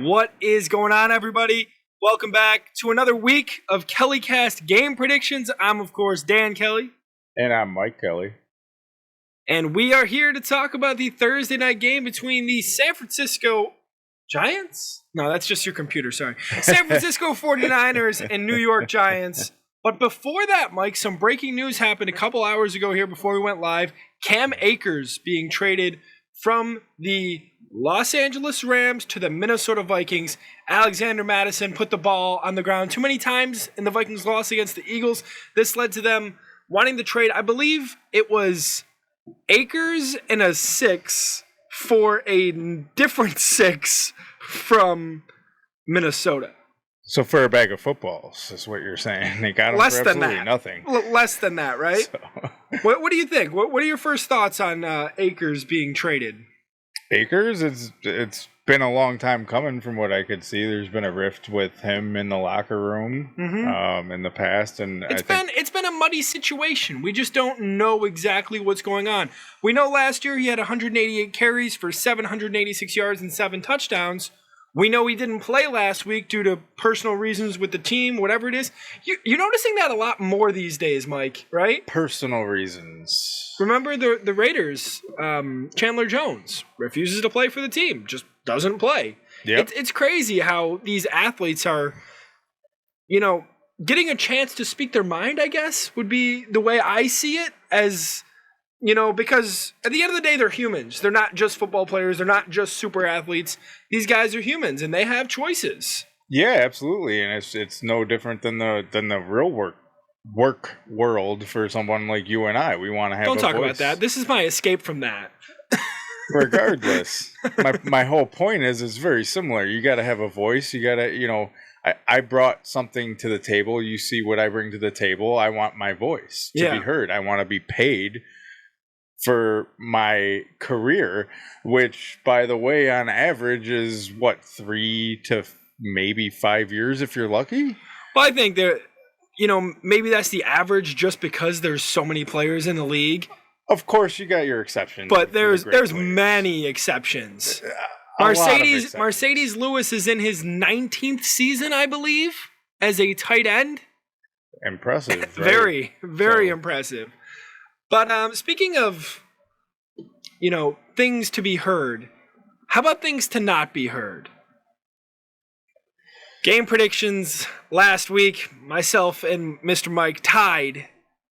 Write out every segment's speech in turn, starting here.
What is going on, everybody? Welcome back to another week of KellyCast game predictions. I'm, of course, Dan Kelly. And I'm Mike Kelly. And we are here to talk about the Thursday night game between the San Francisco Giants? No, that's just your computer, sorry. San Francisco 49'ERS and New York Giants. But before that, Mike, some breaking news happened a couple hours ago here before we went live. Cam Akers being traded from the Los Angeles Rams to the Minnesota Vikings. Alexander Mattison put the ball on the ground too many times in the Vikings' loss against the Eagles. This led to them wanting the trade. I believe it was Akers and a 6 for a different 6 from Minnesota. So for a bag of footballs is what you're saying. They got him Less for than absolutely that. nothing. Less than that, right? So. What do you think? What are your first thoughts on Akers being traded? Akers, it's been a long time coming from what I could see. There's been a rift with him in the locker room in the past, and it's been a muddy situation. We just don't know exactly what's going on. We know last year he had 188 carries for 786 yards and 7 touchdowns. We know he didn't play last week due to personal reasons with the team, whatever it is. You're noticing that a lot more these days, Mike, right? Personal reasons. Remember the Raiders, Chandler Jones refuses to play for the team, just doesn't play. Yep. It's crazy how these athletes are, getting a chance to speak their mind, I guess, would be the way I see it as... because at the end of the day, they're humans. They're not just football players. They're not just super athletes. These guys are humans, and they have choices. Yeah, absolutely, and it's no different than the real work world for someone like you and I. We want to have. Don't a talk voice. about that. This is my escape from that. Regardless, my whole point is it's very similar. You got to have a voice. You got to, I brought something to the table. You see what I bring to the table. I want my voice to be heard. I want to be paid for my career, which, by the way, on average is 3 to maybe 5 years if you're lucky. Well, I think maybe that's the average just because there's so many players in the league. Of course, you got your exceptions, but there's many exceptions. Mercedes Lewis is in his 19th season, I believe, as a tight end. Impressive, right? Very impressive. But speaking of, things to be heard, how about things to not be heard? Game predictions last week, myself and Mr. Mike tied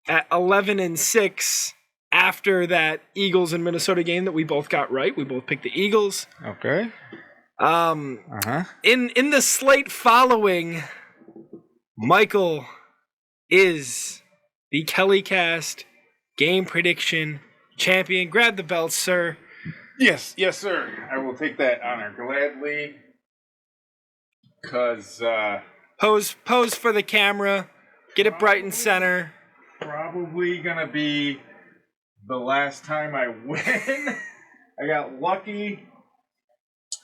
at 11-6 after that Eagles and Minnesota game that we both got right. We both picked the Eagles. Okay. In the slate following, Michael is the KellyCast game prediction champion. Grab the belt, sir. Yes, sir. I will take that honor gladly. Because pose for the camera. Get it bright and center. Probably gonna be the last time I win. I got lucky.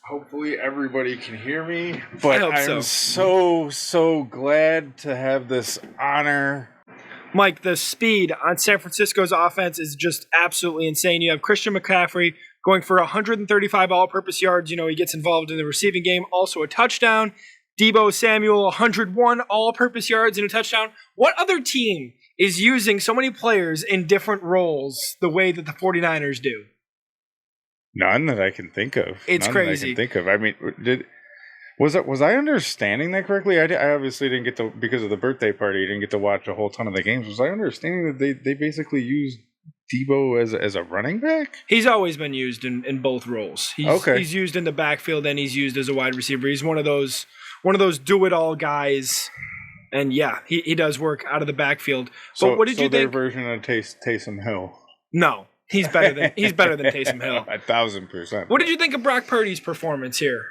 Hopefully everybody can hear me. But I'm so glad to have this honor. Mike, the speed on San Francisco's offense is just absolutely insane. You have Christian McCaffrey going for 135 all-purpose yards. He gets involved in the receiving game. Also a touchdown. Deebo Samuel, 101 all-purpose yards and a touchdown. What other team is using so many players in different roles the way that the 49'ERS do? None that I can think of. It's crazy. I mean, Was I understanding that correctly? I obviously didn't get to, because of the birthday party, didn't get to watch a whole ton of the games. Was I understanding that they basically used Deebo as a running back? He's always been used in both roles. He's used in the backfield and he's used as a wide receiver. He's one of those do-it-all guys. And yeah, he does work out of the backfield. But what did you think? Their version of Taysom Hill? No, he's better than Taysom Hill. 1,000%. What did you think of Brock Purdy's performance here?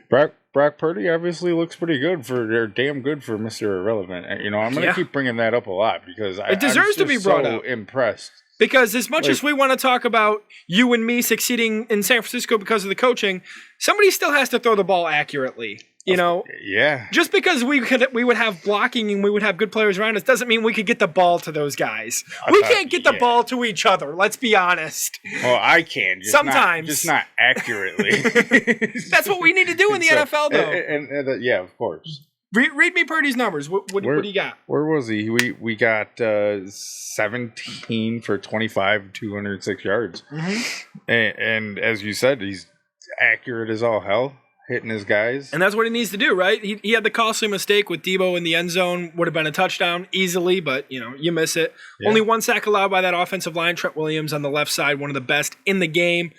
Brock Purdy obviously looks pretty good they're damn good for Mr. Irrelevant. I'm going to keep bringing that up a lot because it deserves to be brought up. Impressed. Because as much as we want to talk about you and me succeeding in San Francisco because of the coaching, somebody still has to throw the ball accurately. You know, yeah. Just because we would have blocking and we would have good players around us doesn't mean we could get the ball to those guys. We can't get the ball to each other. Let's be honest. Well, I can. Sometimes. Just not accurately. That's what we need to do in the NFL, though. And yeah, of course. Read me Purdy's numbers. What do you got? Where was he? We got 17 for 25, 206 yards. Mm-hmm. And as you said, he's accurate as all hell. Hitting his guys. And that's what he needs to do, right? He had the costly mistake with Debo in the end zone. Would have been a touchdown easily, but, you miss it. Yeah. Only 1 sack allowed by that offensive line. Trent Williams on the left side, one of the best in the game.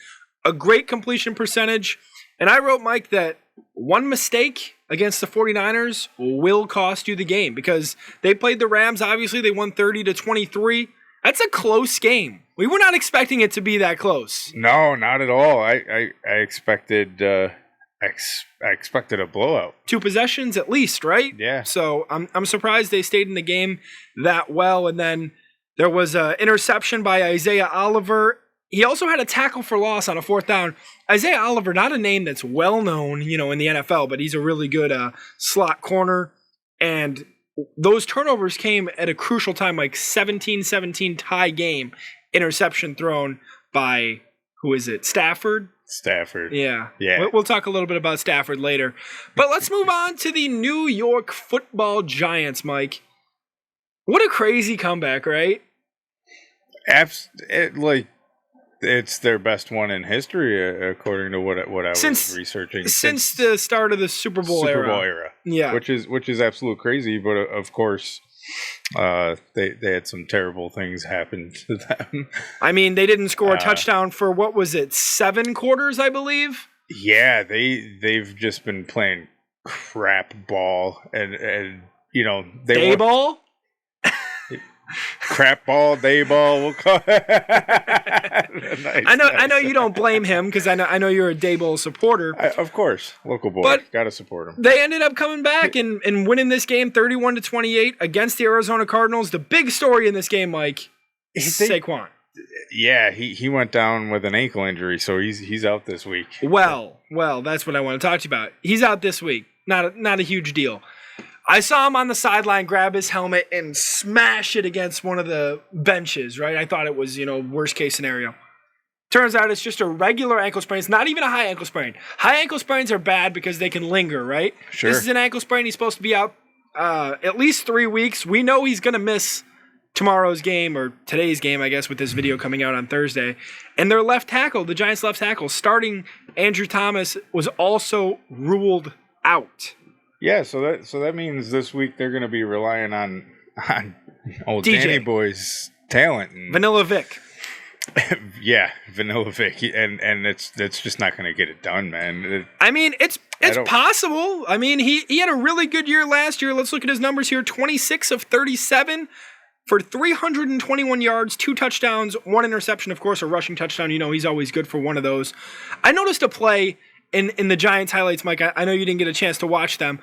A great completion percentage. And I wrote, Mike, that one mistake against the 49ers will cost you the game because they played the Rams. Obviously, they won 30-23. That's a close game. We were not expecting it to be that close. No, not at all. I expected... I expected a blowout. 2 possessions at least, right? Yeah. So I'm surprised they stayed in the game that well. And then there was an interception by Isaiah Oliver. He also had a tackle for loss on a 4th down. Isaiah Oliver, not a name that's well known, in the NFL, but he's a really good slot corner. And those turnovers came at a crucial time, like 17-17 tie game. Interception thrown by, who is it, Stafford? Yeah. We'll talk a little bit about Stafford later. But let's move on to the New York Football Giants, Mike. What a crazy comeback, right? It's their best one in history, according to what I was researching. Since the start of the Super Bowl era. Yeah. Which is absolute crazy, but of course... they had some terrible things happen to them. I mean, they didn't score a touchdown for, what was it, 7 quarters, I believe? Yeah, they've just been playing crap ball and day ball? Crap ball, day ball, we'll call it. I know you don't blame him because I know you're a Daboll supporter. Of course, local boy, but gotta support him. They ended up coming back and winning this game 31-28 against the Arizona Cardinals. The big story in this game, Mike, is Saquon. Yeah, he went down with an ankle injury, so he's out this week. Well, that's what I want to talk to you about. He's out this week. Not a huge deal. I saw him on the sideline grab his helmet and smash it against one of the benches, right? I thought it was, worst case scenario. Turns out it's just a regular ankle sprain. It's not even a high ankle sprain. High ankle sprains are bad because they can linger, right? Sure. This is an ankle sprain. He's supposed to be out at least 3 weeks. We know he's going to miss tomorrow's game or today's game, I guess, with this video coming out on Thursday. And their left tackle, the Giants' left tackle, starting Andrew Thomas, was also ruled out. Yeah, so that means this week they're going to be relying on old DJ. Danny Boy's talent. Vanilla Vic. Yeah, Vanilla Vic, and it's just not going to get it done, man. I mean, it's possible. I mean, he had a really good year last year. Let's look at his numbers here: 26 of 37 for 321 yards, 2 touchdowns, 1 interception. Of course, a rushing touchdown. He's always good for one of those. I noticed a play in the Giants highlights, Mike. I know you didn't get a chance to watch them,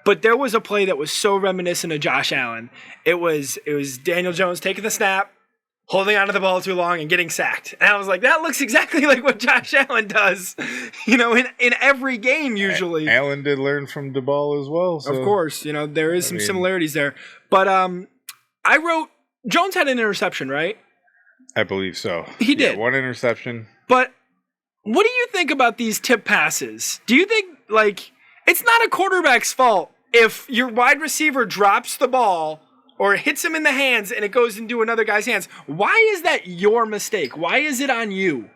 but there was a play that was so reminiscent of Josh Allen. It was Daniel Jones taking the snap, holding onto the ball too long, and getting sacked. And I was like, that looks exactly like what Josh Allen does, in every game usually. Allen did learn from DeBall as well. So. Of course, there is some similarities there. But I wrote, Jones had an interception, right? I believe so. He did. 1 interception. But what do you think about these tip passes? Do you think, it's not a quarterback's fault if your wide receiver drops the ball or hits him in the hands and it goes into another guy's hands? Why is that your mistake? Why is it on you?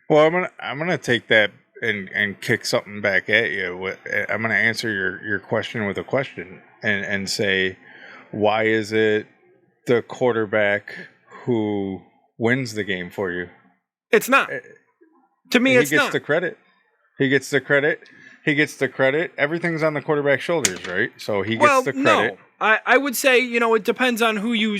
Well, I'm gonna take that and kick something back at you. I'm gonna answer your question with a question and say, why is it the quarterback who wins the game for you? It's not. To me, it's not. He gets the credit. He gets the credit. Everything's on the quarterback's shoulders, right? So he gets the credit. No. I would say, it depends on who you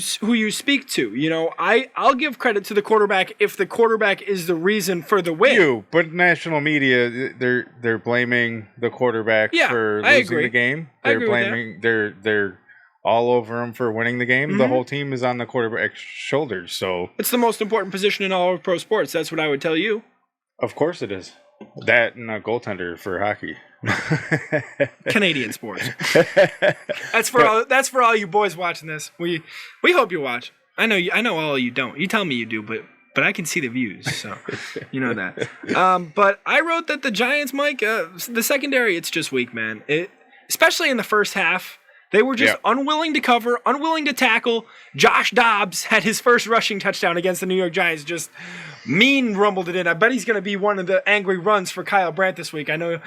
speak to. I'll give credit to the quarterback if the quarterback is the reason for the win. But national media, they're blaming the quarterback for losing the game. They're blaming they're all over him for winning the game. Mm-hmm. The whole team is on the quarterback's shoulders. So it's the most important position in all of pro sports. That's what I would tell you. Of course it is. That and a goaltender for hockey. Canadian sports. That's for all you boys watching this. We hope you watch. I know all of you don't. You tell me you do, but I can see the views, so you know that. But I wrote that the Giants, Mike, the secondary, it's just weak, man. Especially in the first half. They were just unwilling to cover, unwilling to tackle. Josh Dobbs had his first rushing touchdown against the New York Giants. Just rumbled it in. I bet he's going to be one of the angry runs for Kyle Brandt this week. I know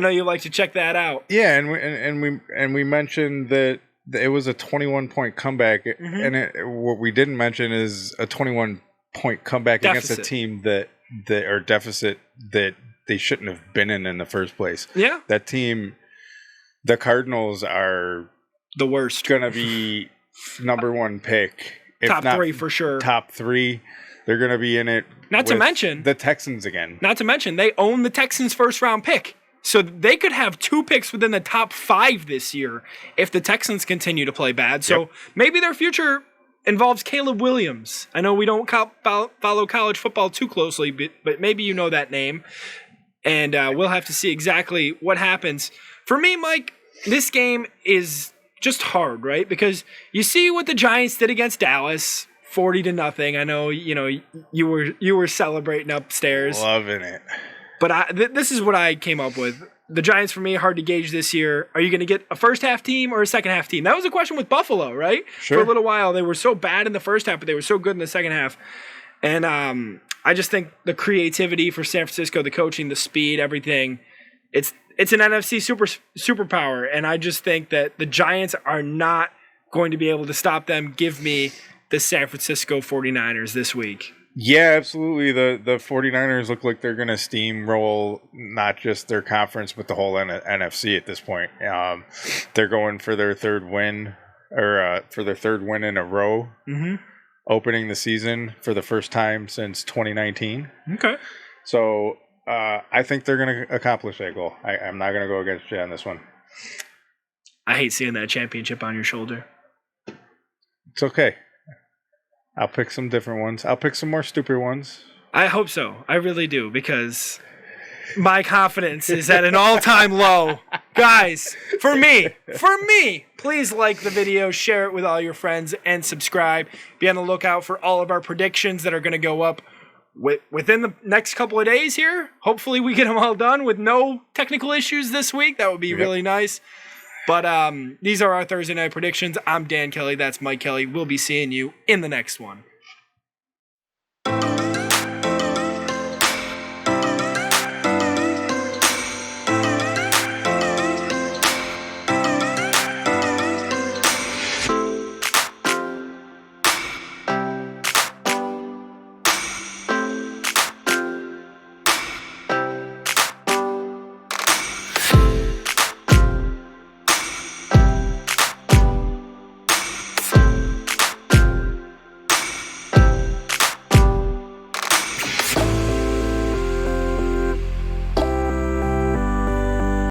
you like to check that out. Yeah, and we mentioned that it was a 21-point comeback, and what we didn't mention is a 21-point comeback against a team that or deficit that they shouldn't have been in the first place. Yeah, that team, the Cardinals are the worst. Going to be number one pick. Top three for sure. Top three. They're going to be in it. Not to mention the Texans again. Not to mention they own the Texans' first round pick. So they could have 2 picks within the top 5 this year if the Texans continue to play bad. So maybe their future involves Caleb Williams. I know we don't follow college football too closely, but maybe you know that name. And we'll have to see exactly what happens. For me, Mike, this game is just hard, right? Because you see what the Giants did against Dallas, 40-0. I know, you were celebrating upstairs. Loving it. But this is what I came up with. The Giants, for me, hard to gauge this year. Are you going to get a first-half team or a second-half team? That was a question with Buffalo, right? Sure. For a little while, they were so bad in the first half, but they were so good in the second half. And I just think the creativity for San Francisco, the coaching, the speed, everything, it's an NFC superpower. And I just think that the Giants are not going to be able to stop them. Give me the San Francisco 49ers this week. Yeah, absolutely. The 49ers look like they're going to steamroll not just their conference, but the whole NFC at this point. They're going for their third win in a row, opening the season for the first time since 2019. Okay. So I think they're going to accomplish that goal. I'm not going to go against you on this one. I hate seeing that championship on your shoulder. It's okay. I'll pick some different ones. I'll pick some more stupid ones. I hope so. I really do, because my confidence is at an all-time low. Guys, for me, please like the video, share it with all your friends, and subscribe. Be on the lookout for all of our predictions that are going to go up within the next couple of days here. Hopefully we get them all done with no technical issues this week. That would be really nice. But these are our Thursday night predictions. I'm Dan Kelly. That's Mike Kelly. We'll be seeing you in the next one.